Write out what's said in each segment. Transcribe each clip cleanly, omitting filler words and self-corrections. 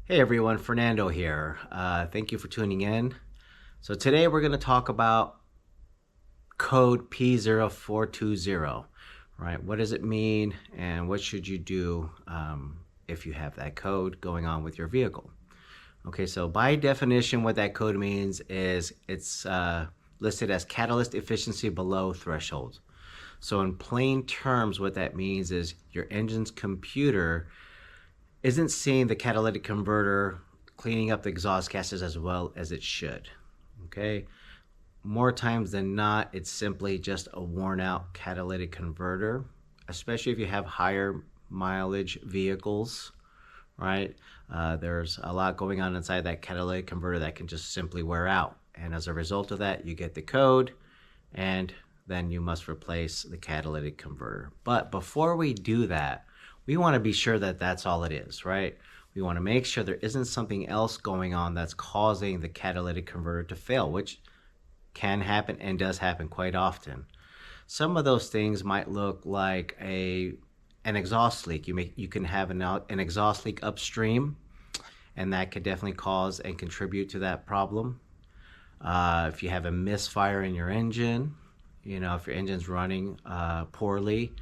Hey everyone, Fernando here. Thank you for tuning in. So today we're going to talk about code P0420, right? What does it mean and what should you do if you have that code going on with your vehicle? Okay, so by definition, what that code means is it's listed as catalyst efficiency below threshold. So in plain terms, what that means is your engine's computer isn't seeing the catalytic converter cleaning up the exhaust gases as well as it should. Okay, more times than not, it's simply just a worn out catalytic converter, especially if you have higher mileage vehicles, right? There's a lot going on inside that catalytic converter that can just simply wear out. And as a result of that, you get the code and then you must replace the catalytic converter. But before we do that, we want to be sure that that's all it is, right? We want to make sure there isn't something else going on that's causing the catalytic converter to fail, which can happen and does happen quite often. Some of those things might look like an exhaust leak. You can have an exhaust leak upstream, and that could definitely cause and contribute to that problem. If you have a misfire in your engine, if your engine's running poorly,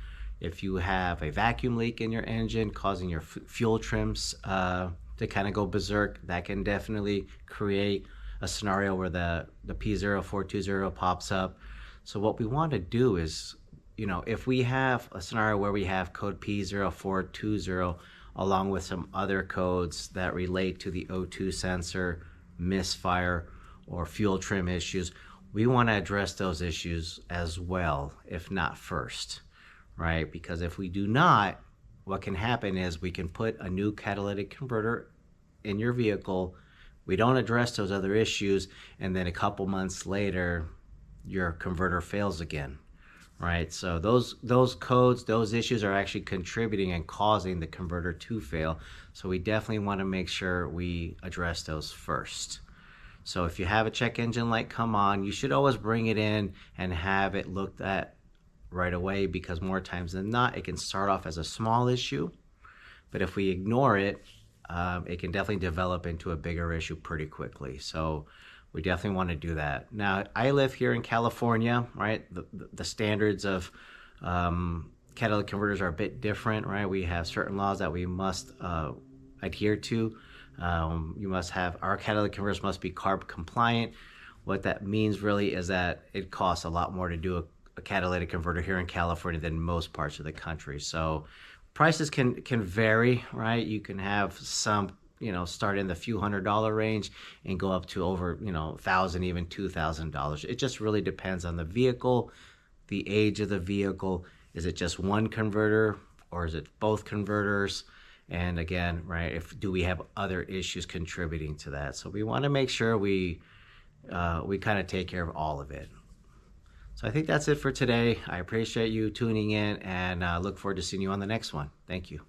if you have a vacuum leak in your engine causing your fuel trims to kind of go berserk, that can definitely create a scenario where the P0420 pops up. So what we want to do is, if we have a scenario where we have code P0420 along with some other codes that relate to the O2 sensor, misfire, or fuel trim issues, we want to address those issues as well, if not first. Right? Because if we do not, what can happen is we can put a new catalytic converter in your vehicle. We don't address those other issues, and then a couple months later, your converter fails again. Right? So those codes, those issues are actually contributing and causing the converter to fail. So we definitely want to make sure we address those first. So if you have a check engine light come on, you should always bring it in and have it looked at right away, because more times than not, it can start off as a small issue, but if we ignore it, it can definitely develop into a bigger issue pretty quickly. So we definitely want to do that. Now, I live here in California, right? The standards of catalytic converters are a bit different, right? We have certain laws that we must adhere to. Our catalytic converters must be CARB compliant. What that means really is that it costs a lot more to do a catalytic converter here in California than most parts of the country. So prices can vary, right? You can have some, start in the few $100 range and go up to over, $1,000, even $2,000. It just really depends on the vehicle, the age of the vehicle. Is it just one converter or is it both converters? And again, right, do we have other issues contributing to that? So we want to make sure we kind of take care of all of it. So I think that's it for today. I appreciate you tuning in and look forward to seeing you on the next one. Thank you.